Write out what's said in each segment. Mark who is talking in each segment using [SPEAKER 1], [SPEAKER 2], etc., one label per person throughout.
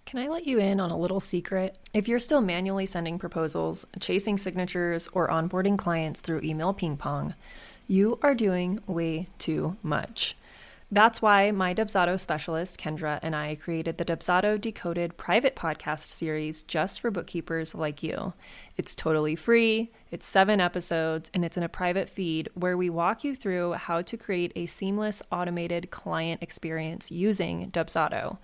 [SPEAKER 1] Can I let you in on a little secret? If you're still manually sending proposals, chasing signatures, or onboarding clients through email ping pong, you are doing way too much. That's why my Dubsado specialist, Kendra, and I created the Dubsado Decoded private podcast series just for bookkeepers like you. It's totally free, it's 7 episodes, and it's in a private feed where we walk you through how to create a seamless automated client experience using Dubsado.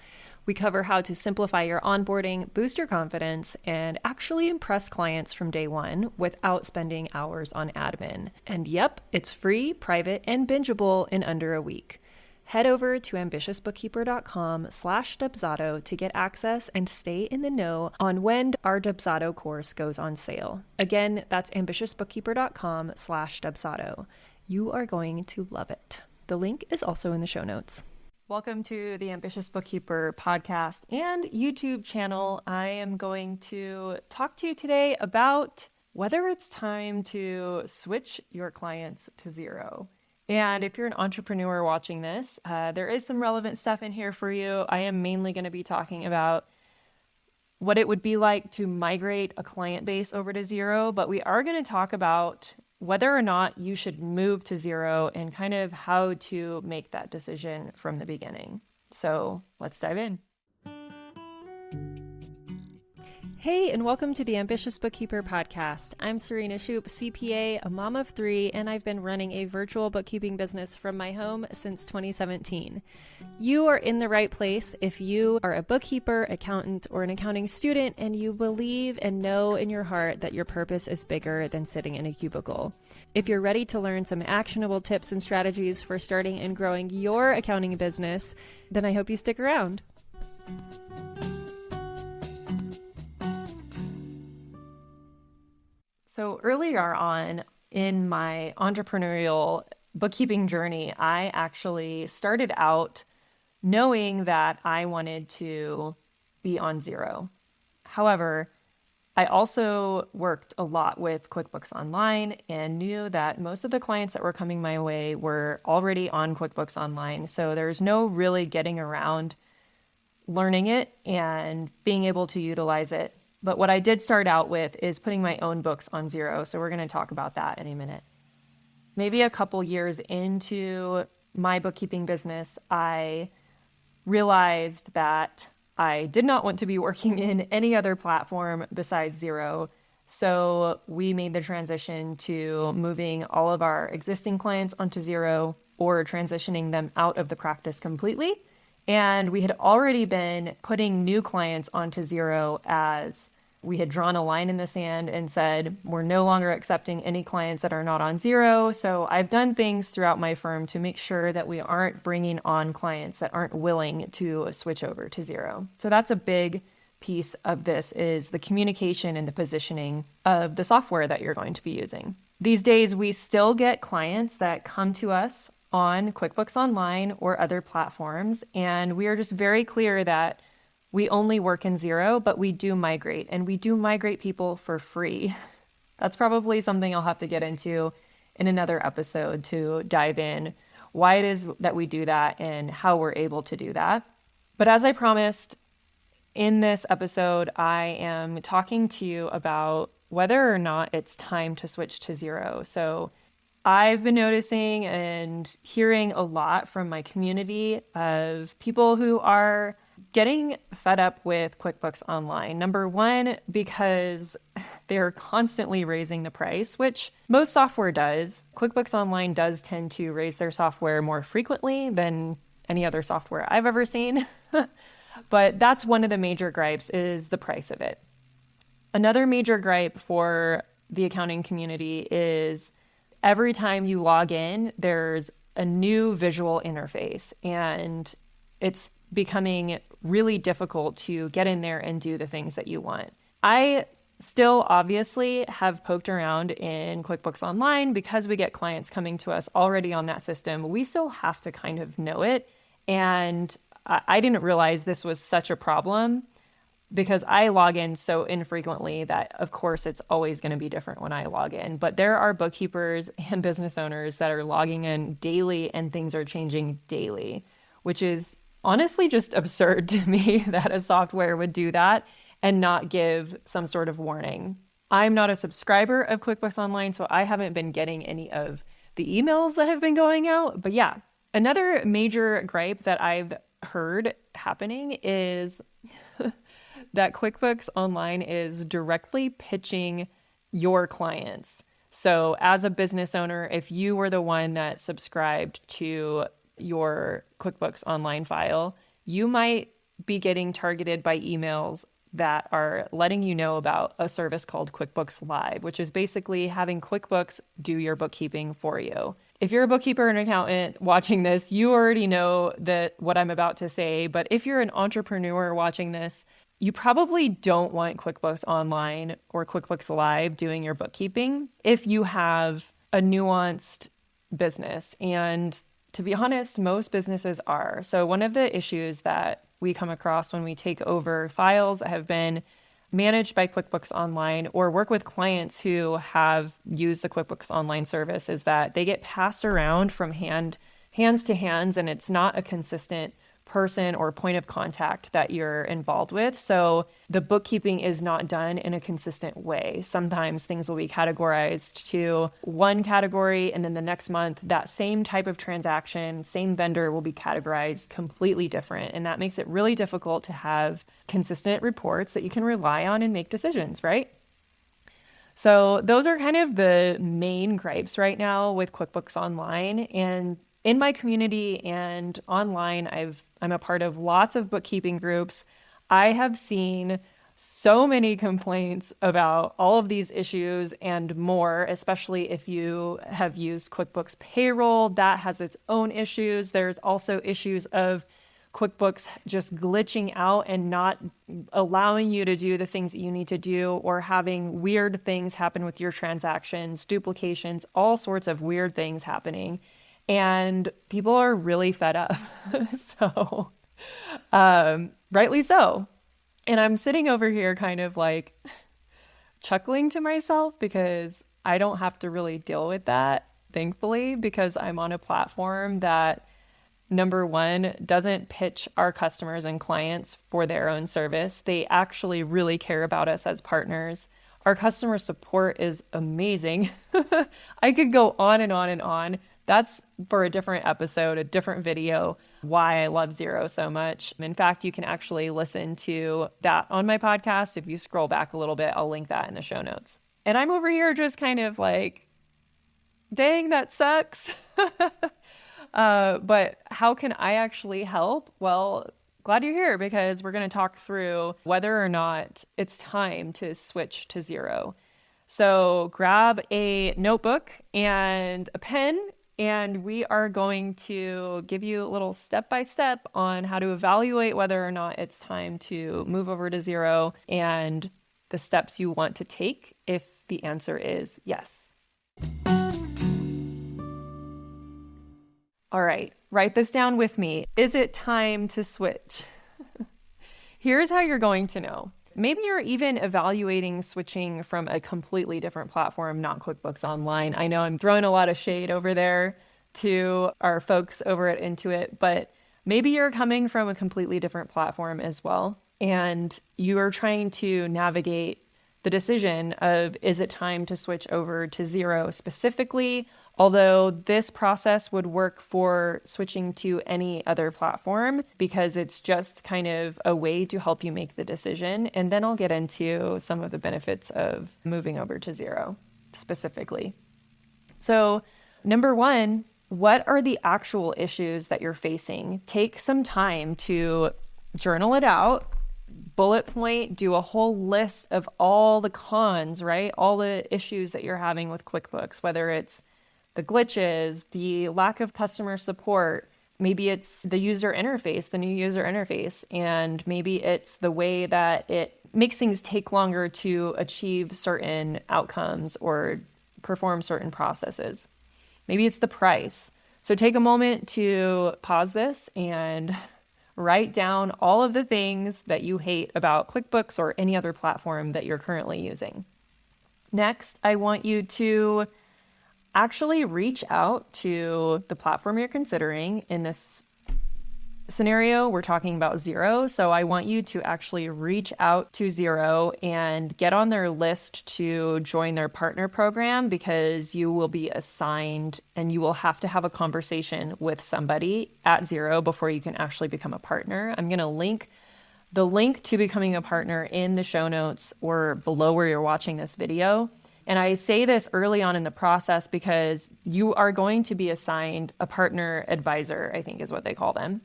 [SPEAKER 1] We cover how to simplify your onboarding, boost your confidence, and actually impress clients from day one without spending hours on admin. And yep, it's free, private, and bingeable in under a week. Head over to ambitiousbookkeeper.com/Dubsado to get access and stay in the know on when our Dubsado course goes on sale. Again, that's ambitiousbookkeeper.com/Dubsado. You are going to love it. The link is also in the show notes. Welcome to the Ambitious Bookkeeper Podcast and YouTube channel. I am going to talk to you today about whether it's time to switch your clients to Xero. And if you're an entrepreneur watching this, there is some relevant stuff in here for you. I am mainly going to be talking about what it would be like to migrate a client base over to Xero, but we are going to talk about whether or not you should move to Xero and kind of how to make that decision from the beginning. So let's dive in. Hey, and welcome to the Ambitious Bookkeeper Podcast. I'm Serena Shoup, CPA, a mom of 3, and I've been running a virtual bookkeeping business from my home since 2017. You are in the right place if you are a bookkeeper, accountant, or an accounting student, and you believe and know in your heart that your purpose is bigger than sitting in a cubicle. If you're ready to learn some actionable tips and strategies for starting and growing your accounting business, then I hope you stick around. So earlier on in my entrepreneurial bookkeeping journey, I actually started out knowing that I wanted to be on Xero. However, I also worked a lot with QuickBooks Online and knew that most of the clients that were coming my way were already on QuickBooks Online. So there's no really getting around learning it and being able to utilize it. But what I did start out with is putting my own books on Xero. So we're going to talk about that in a minute. Maybe a couple years into my bookkeeping business, I realized that I did not want to be working in any other platform besides Xero. So we made the transition to moving all of our existing clients onto Xero or transitioning them out of the practice completely. And we had already been putting new clients onto Xero as we had drawn a line in the sand and said, we're no longer accepting any clients that are not on Xero. So I've done things throughout my firm to make sure that we aren't bringing on clients that aren't willing to switch over to Xero. So that's a big piece of this is the communication and the positioning of the software that you're going to be using. These days, we still get clients that come to us on QuickBooks Online or other platforms. And we are just very clear that we only work in Xero, but we do migrate, and we do migrate people for free. That's probably something I'll have to get into in another episode to dive in why it is that we do that and how we're able to do that. But as I promised, in this episode, I am talking to you about whether or not it's time to switch to Xero. So I've been noticing and hearing a lot from my community of people who are getting fed up with QuickBooks Online. Number one, because they're constantly raising the price, which most software does. QuickBooks Online does tend to raise their software more frequently than any other software I've ever seen. But that's one of the major gripes is the price of it. Another major gripe for the accounting community is every time you log in, there's a new visual interface, and it's becoming really difficult to get in there and do the things that you want. I still obviously have poked around in QuickBooks Online because we get clients coming to us already on that system. We still have to kind of know it. And I didn't realize this was such a problem because I log in so infrequently that, of course, it's always going to be different when I log in. But there are bookkeepers and business owners that are logging in daily and things are changing daily, which is honestly just absurd to me that a software would do that and not give some sort of warning. I'm not a subscriber of QuickBooks Online, so I haven't been getting any of the emails that have been going out. But yeah, another major gripe that I've heard happening is that QuickBooks Online is directly pitching your clients. So as a business owner, if you were the one that subscribed to your QuickBooks Online file, you might be getting targeted by emails that are letting you know about a service called QuickBooks Live, which is basically having QuickBooks do your bookkeeping for you. If you're a bookkeeper and accountant watching this, you already know that what I'm about to say, but if you're an entrepreneur watching this, you probably don't want QuickBooks Online or QuickBooks Live doing your bookkeeping if you have a nuanced business. And to be honest, most businesses are. So one of the issues that we come across when we take over files that have been managed by QuickBooks Online or work with clients who have used the QuickBooks Online service is that they get passed around from hands to hands, and it's not a consistent person or point of contact that you're involved with. So the bookkeeping is not done in a consistent way. Sometimes things will be categorized to one category, and then the next month, that same type of transaction, same vendor will be categorized completely different. And that makes it really difficult to have consistent reports that you can rely on and make decisions, right? So those are kind of the main gripes right now with QuickBooks Online. And in my community and online, I'm a part of lots of bookkeeping groups. I have seen so many complaints about all of these issues and more, especially if you have used QuickBooks Payroll. That has its own issues. There's also issues of QuickBooks just glitching out and not allowing you to do the things that you need to do, or having weird things happen with your transactions, duplications, all sorts of weird things happening. And people are really fed up. So, rightly so. And I'm sitting over here kind of like chuckling to myself because I don't have to really deal with that, thankfully, because I'm on a platform that, number one, doesn't pitch our customers and clients for their own service. They actually really care about us as partners. Our customer support is amazing. I could go on and on and on. That's for a different episode, a different video, why I love Xero so much. In fact, you can actually listen to that on my podcast. If you scroll back a little bit, I'll link that in the show notes. And I'm over here just kind of like, dang, that sucks. But how can I actually help? Well, glad you're here, because we're going to talk through whether or not it's time to switch to Xero. So grab a notebook and a pen, and we are going to give you a little step-by-step on how to evaluate whether or not it's time to move over to Xero and the steps you want to take if the answer is yes. All right, write this down with me. Is it time to switch? Here's how you're going to know. Maybe you're even evaluating switching from a completely different platform, not QuickBooks Online. I know I'm throwing a lot of shade over there to our folks over at Intuit, but maybe you're coming from a completely different platform as well, and you are trying to navigate the decision of, is it time to switch over to Xero specifically? Although this process would work for switching to any other platform, because it's just kind of a way to help you make the decision. And then I'll get into some of the benefits of moving over to Xero specifically. So, number one, what are the actual issues that you're facing? Take some time to journal it out, bullet point, do a whole list of all the cons, right? All the issues that you're having with QuickBooks, whether it's the glitches, the lack of customer support, maybe it's the user interface, the new user interface, and maybe it's the way that it makes things take longer to achieve certain outcomes or perform certain processes. Maybe it's the price. So take a moment to pause this and write down all of the things that you hate about QuickBooks or any other platform that you're currently using. Next, I want you to actually reach out to the platform you're considering in this scenario, we're talking about Xero. So I want you to actually reach out to Xero and get on their list to join their partner program, because you will be assigned and you will have to have a conversation with somebody at Xero before you can actually become a partner. I'm going to link the link to becoming a partner in the show notes or below where you're watching this video. And I say this early on in the process because you are going to be assigned a partner advisor, I think is what they call them.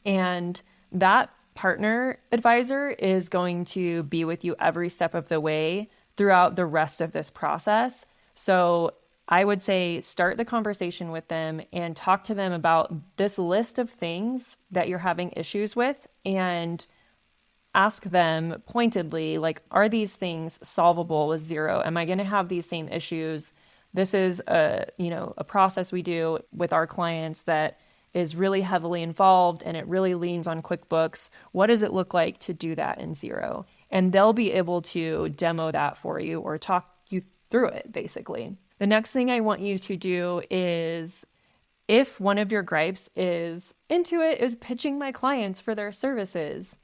[SPEAKER 1] And that partner advisor is going to be with you every step of the way throughout the rest of this process. So I would say start the conversation with them and talk to them about this list of things that you're having issues with, and ask them pointedly, like, are these things solvable with Xero? Am I going to have these same issues? This is a process we do with our clients that is really heavily involved and it really leans on QuickBooks. What does it look like to do that in Xero? And they'll be able to demo that for you or talk you through it, basically. The next thing I want you to do is, if one of your gripes is Intuit is pitching my clients for their services,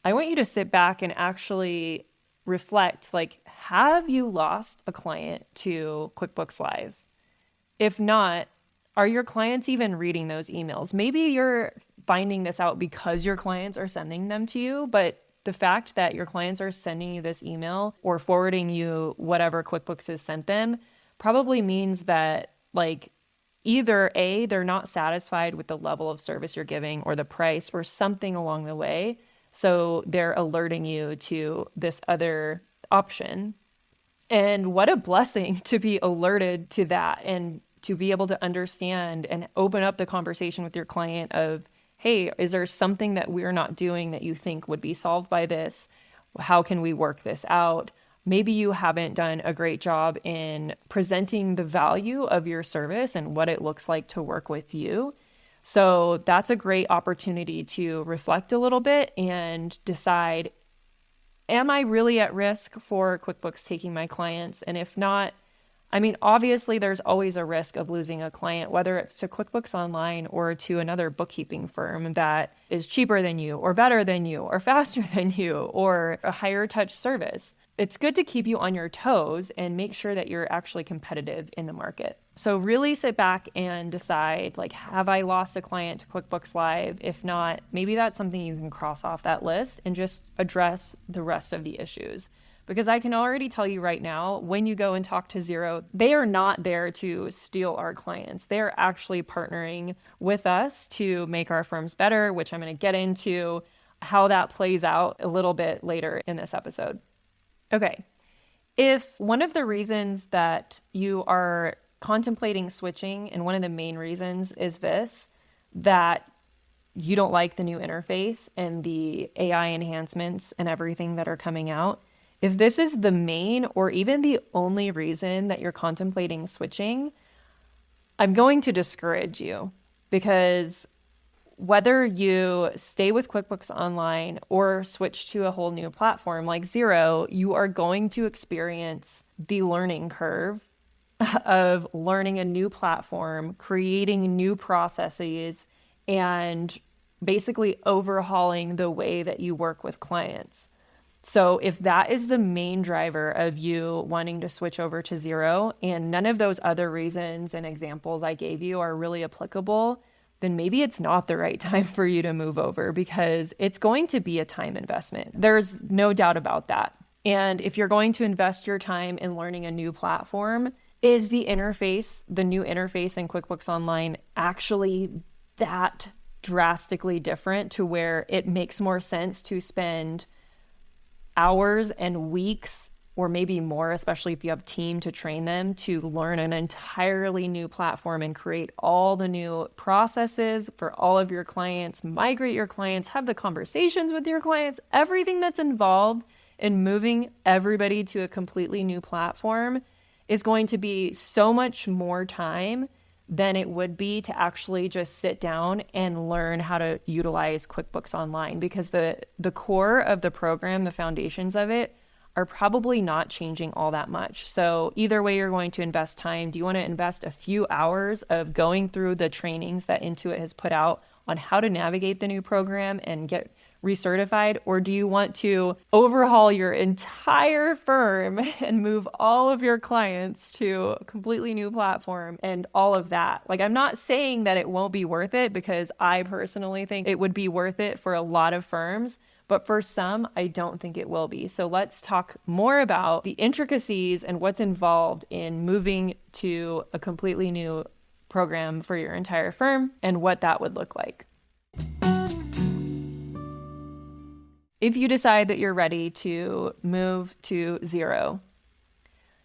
[SPEAKER 1] I want you to sit back and actually reflect, like, have you lost a client to QuickBooks Live? If not, are your clients even reading those emails? Maybe you're finding this out because your clients are sending them to you, but the fact that your clients are sending you this email or forwarding you whatever QuickBooks has sent them probably means that, like, either A, they're not satisfied with the level of service you're giving or the price or something along the way. So they're alerting you to this other option. And what a blessing to be alerted to that and to be able to understand and open up the conversation with your client of, hey, is there something that we're not doing that you think would be solved by this? How can we work this out? Maybe you haven't done a great job in presenting the value of your service and what it looks like to work with you. So that's a great opportunity to reflect a little bit and decide, am I really at risk for QuickBooks taking my clients? And if not, I mean, obviously there's always a risk of losing a client, whether it's to QuickBooks Online or to another bookkeeping firm that is cheaper than you or better than you or faster than you or a higher touch service. It's good to keep you on your toes and make sure that you're actually competitive in the market. So really sit back and decide, like, have I lost a client to QuickBooks Live? If not, maybe that's something you can cross off that list and just address the rest of the issues. Because I can already tell you right now, when you go and talk to Xero, they are not there to steal our clients. They are actually partnering with us to make our firms better, which I'm going to get into how that plays out a little bit later in this episode. Okay, if one of the reasons that you are contemplating switching, and one of the main reasons is this, that you don't like the new interface and the AI enhancements and everything that are coming out, if this is the main or even the only reason that you're contemplating switching, I'm going to discourage you, because whether you stay with QuickBooks Online or switch to a whole new platform like Xero, you are going to experience the learning curve of learning a new platform, creating new processes, and basically overhauling the way that you work with clients. So if that is the main driver of you wanting to switch over to Xero, and none of those other reasons and examples I gave you are really applicable, then maybe it's not the right time for you to move over, because it's going to be a time investment. There's no doubt about that. And if you're going to invest your time in learning a new platform, is the interface, the new interface in QuickBooks Online, actually that drastically different to where it makes more sense to spend hours and weeks, or maybe more, especially if you have a team to train them, to learn an entirely new platform and create all the new processes for all of your clients, migrate your clients, have the conversations with your clients, everything that's involved in moving everybody to a completely new platform is going to be so much more time than it would be to actually just sit down and learn how to utilize QuickBooks Online, because the core of the program, the foundations of it, are probably not changing all that much. So either way, you're going to invest time. Do you want to invest a few hours of going through the trainings that Intuit has put out on how to navigate the new program and get recertified? Or do you want to overhaul your entire firm and move all of your clients to a completely new platform and all of that? Like, I'm not saying that it won't be worth it, because I personally think it would be worth it for a lot of firms, but for some, I don't think it will be. So let's talk more about the intricacies and what's involved in moving to a completely new program for your entire firm and what that would look like. If you decide that you're ready to move to Xero,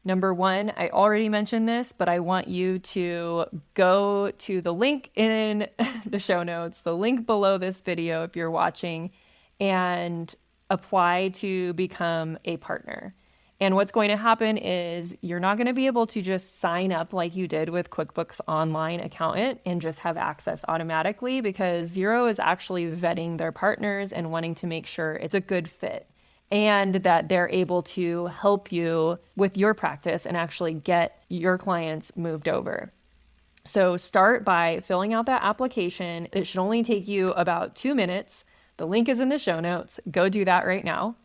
[SPEAKER 1] number one, I already mentioned this, but I want you to go to the link in the show notes, the link below this video if you're watching, and apply to become a partner. And what's going to happen is you're not going to be able to just sign up like you did with QuickBooks Online Accountant and just have access automatically, because Xero is actually vetting their partners and wanting to make sure it's a good fit and that they're able to help you with your practice and actually get your clients moved over. So start by filling out that application. It should only take you about 2 minutes. The link is in the show notes. Go do that right now.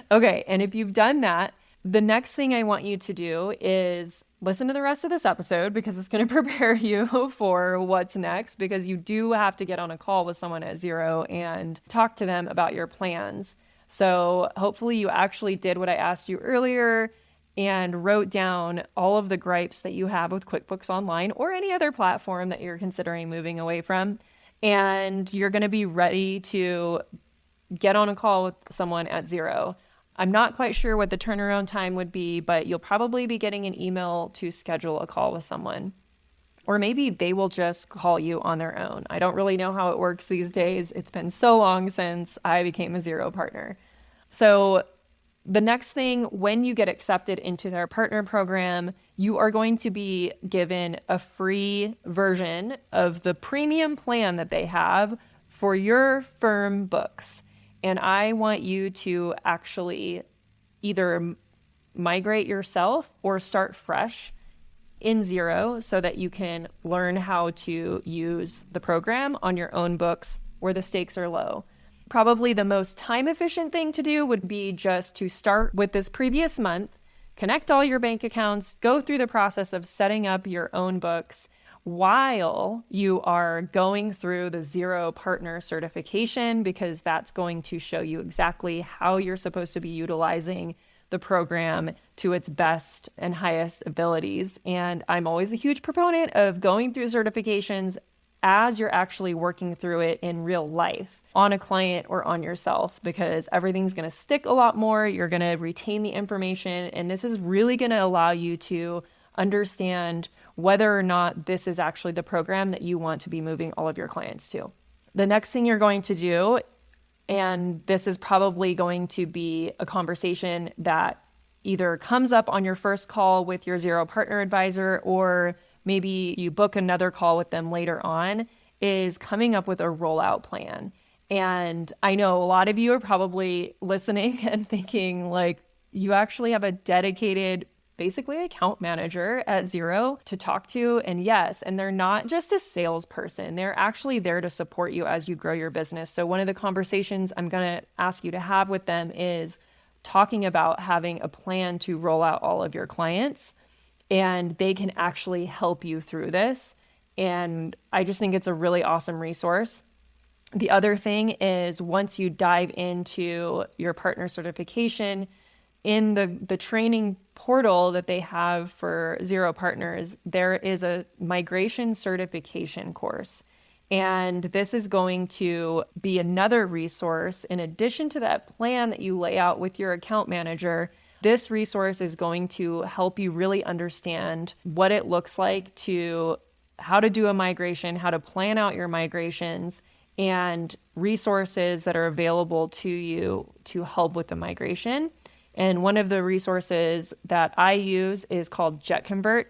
[SPEAKER 1] Okay, and if you've done that, the next thing I want you to do is listen to the rest of this episode, because it's going to prepare you for what's next, because you do have to get on a call with someone at Xero and talk to them about your plans. So hopefully you actually did what I asked you earlier and wrote down all of the gripes that you have with QuickBooks Online or any other platform that you're considering moving away from. And you're going to be ready to get on a call with someone at Xero. I'm not quite sure what the turnaround time would be, but you'll probably be getting an email to schedule a call with someone. Or maybe they will just call you on their own. I don't really know how it works these days. It's been so long since I became a Xero partner. So the next thing, when you get accepted into their partner program, you are going to be given a free version of the premium plan that they have for your firm books. And I want you to actually either migrate yourself or start fresh in Xero so that you can learn how to use the program on your own books where the stakes are low. Probably the most time efficient thing to do would be just to start with this previous month, connect all your bank accounts, go through the process of setting up your own books while you are going through the Xero Partner certification, because that's going to show you exactly how you're supposed to be utilizing the program to its best and highest abilities. And I'm always a huge proponent of going through certifications as you're actually working through it in real life on a client or on yourself, because everything's going to stick a lot more. You're going to retain the information, and this is really going to allow you to understand whether or not this is actually the program that you want to be moving all of your clients to. The next thing you're going to do, and this is probably going to be a conversation that either comes up on your first call with your Xero Partner advisor, or maybe you book another call with them later on, is coming up with a rollout plan. And I know a lot of you are probably listening and thinking, like, you actually have a dedicated basically account manager at Xero to talk to. And yes, and they're not just a salesperson. They're actually there to support you as you grow your business. So one of the conversations I'm going to ask you to have with them is talking about having a plan to roll out all of your clients, and they can actually help you through this. And I just think it's a really awesome resource. The other thing is, once you dive into your partner certification, in the training portal that they have for Xero partners, there is a migration certification course. And this is going to be another resource in addition to that plan that you lay out with your account manager. This resource is going to help you really understand what it looks like to how to do a migration, how to plan out your migrations, and resources that are available to you to help with the migration. And one of the resources that I use is called JetConvert.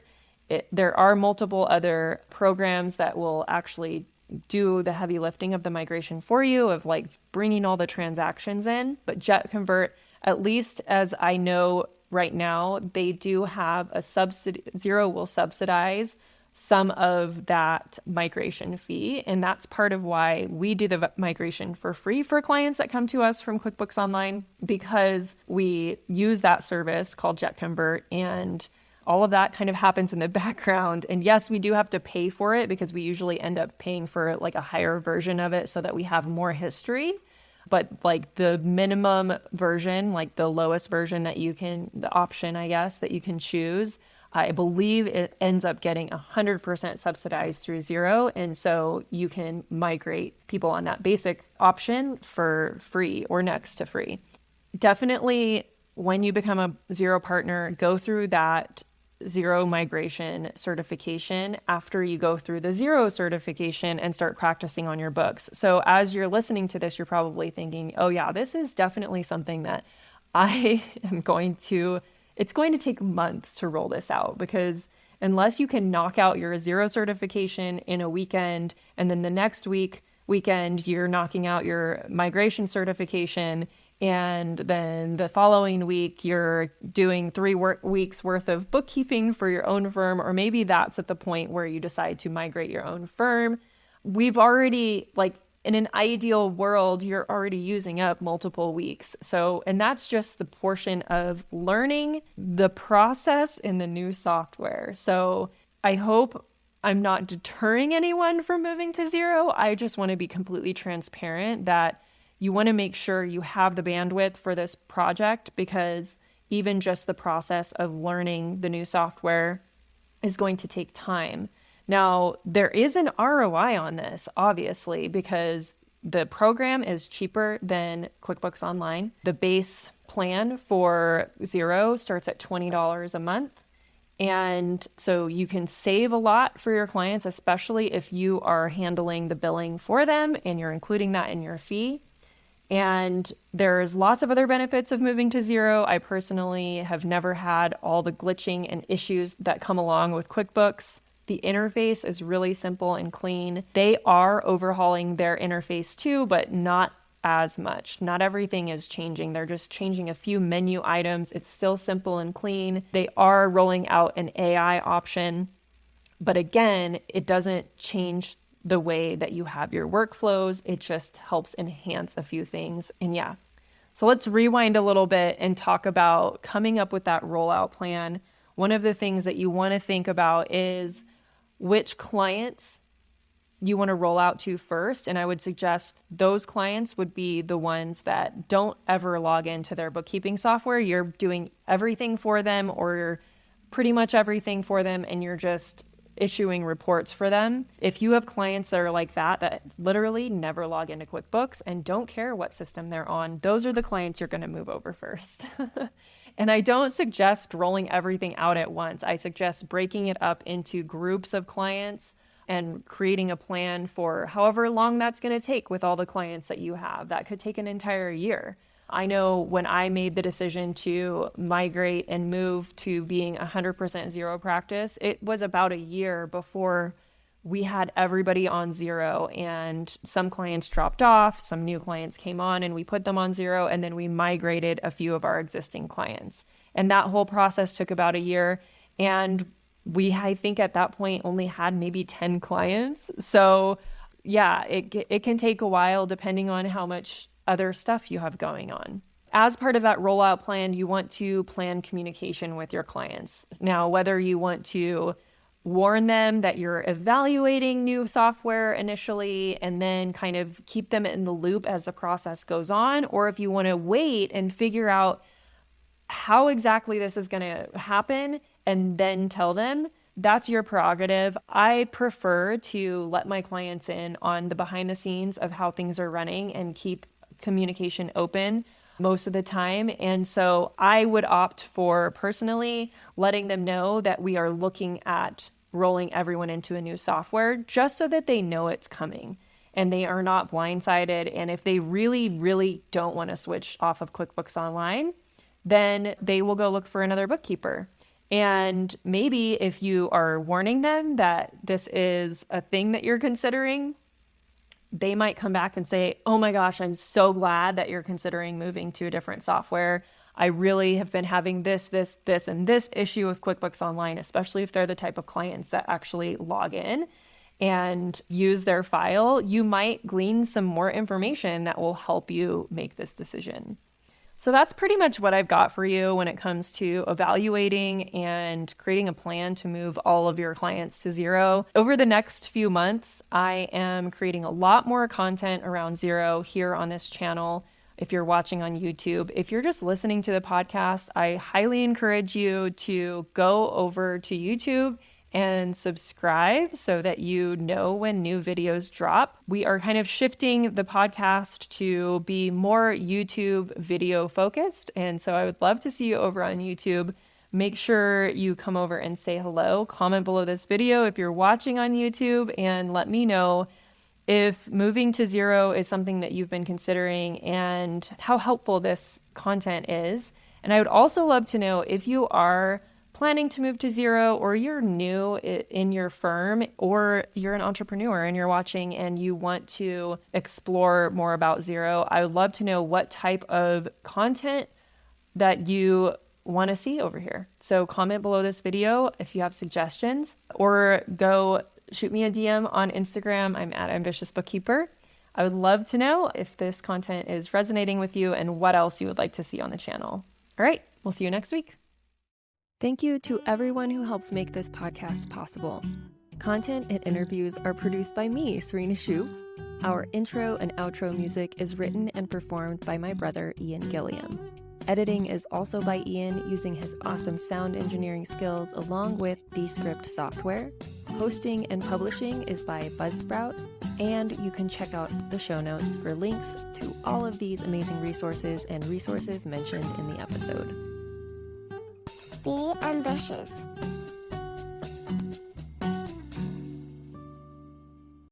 [SPEAKER 1] There are multiple other programs that will actually do the heavy lifting of the migration for you, of like bringing all the transactions in. But JetConvert, at least as I know right now, they do have a subsidy. Xero will subsidize some of that migration fee. And that's part of why we do the migration for free for clients that come to us from QuickBooks Online, because we use that service called JetConvert, and all of that kind of happens in the background. And yes, we do have to pay for it because we usually end up paying for like a higher version of it so that we have more history. But like the minimum version, like the lowest version that you can, the option, I guess, that you can choose, I believe it ends up getting 100% subsidized through Xero. And so you can migrate people on that basic option for free or next to free. Definitely, when you become a Xero partner, go through that Xero migration certification after you go through the Xero certification and start practicing on your books. So as you're listening to this, you're probably thinking, oh yeah, this is definitely something that I am it's going to take months to roll this out, because unless you can knock out your Xero certification in a weekend, and then the next weekend, you're knocking out your migration certification, and then the following week, you're doing 3 weeks worth of bookkeeping for your own firm, or maybe that's at the point where you decide to migrate your own firm. We've already, like, in an ideal world, you're already using up multiple weeks. So, and that's just the portion of learning the process in the new software. So I hope I'm not deterring anyone from moving to Xero. I just want to be completely transparent that you want to make sure you have the bandwidth for this project, because even just the process of learning the new software is going to take time. Now, there is an ROI on this, obviously, because the program is cheaper than QuickBooks Online. The base plan for Xero starts at $20 a month. And so you can save a lot for your clients, especially if you are handling the billing for them and you're including that in your fee. And there's lots of other benefits of moving to Xero. I personally have never had all the glitching and issues that come along with QuickBooks. The interface is really simple and clean. They are overhauling their interface too, but not as much. Not everything is changing. They're just changing a few menu items. It's still simple and clean. They are rolling out an AI option, but again, it doesn't change the way that you have your workflows. It just helps enhance a few things. And yeah, so let's rewind a little bit and talk about coming up with that rollout plan. One of the things that you want to think about is which clients you want to roll out to first. And I would suggest those clients would be the ones that don't ever log into their bookkeeping software. You're doing everything for them, or pretty much everything for them, and you're just issuing reports for them. If you have clients that are like that literally never log into QuickBooks and don't care what system they're on, those are the clients you're going to move over first. And I don't suggest rolling everything out at once. I suggest breaking it up into groups of clients and creating a plan for however long that's going to take with all the clients that you have. That could take an entire year. I know when I made the decision to migrate and move to being 100% Xero practice, it was about a year before we had everybody on Xero, and some clients dropped off, some new clients came on, and we put them on Xero, and then we migrated a few of our existing clients. And that whole process took about a year. And I think at that point only had maybe 10 clients. So yeah, it can take a while depending on how much other stuff you have going on. As part of that rollout plan, you want to plan communication with your clients. Now, whether you want to warn them that you're evaluating new software initially and then kind of keep them in the loop as the process goes on, or if you want to wait and figure out how exactly this is going to happen and then tell them, that's your prerogative. I prefer to let my clients in on the behind the scenes of how things are running and keep communication open most of the time. And so I would opt for personally letting them know that we are looking at rolling everyone into a new software, just so that they know it's coming and they are not blindsided. And if they really, really don't want to switch off of QuickBooks Online, then they will go look for another bookkeeper. And maybe if you are warning them that this is a thing that you're considering, they might come back and say, oh my gosh, I'm so glad that you're considering moving to a different software. I really have been having this, and this issue with QuickBooks Online, especially if they're the type of clients that actually log in and use their file, you might glean some more information that will help you make this decision. So that's pretty much what I've got for you when it comes to evaluating and creating a plan to move all of your clients to Xero. Over the next few months, I am creating a lot more content around Xero here on this channel. If you're watching on YouTube, if you're just listening to the podcast, I highly encourage you to go over to YouTube and subscribe so that you know when new videos drop. We are kind of shifting the podcast to be more YouTube video focused. And so I would love to see you over on YouTube. Make sure you come over and say hello. Comment below this video if you're watching on YouTube, and let me know if moving to Xero is something that you've been considering and how helpful this content is. And I would also love to know if you are planning to move to Xero, or you're new in your firm, or you're an entrepreneur and you're watching and you want to explore more about Xero. I would love to know what type of content that you want to see over here. So comment below this video if you have suggestions, or go shoot me a DM on Instagram. I'm at Ambitious Bookkeeper. I would love to know if this content is resonating with you and what else you would like to see on the channel. All right, we'll see you next week. Thank you to everyone who helps make this podcast possible. Content and interviews are produced by me, Serena Shu. Our intro and outro music is written and performed by my brother, Ian Gilliam. Editing is also by Ian, using his awesome sound engineering skills along with Descript software. Hosting and publishing is by Buzzsprout, and you can check out the show notes for links to all of these amazing resources and resources mentioned in the episode.
[SPEAKER 2] Be ambitious.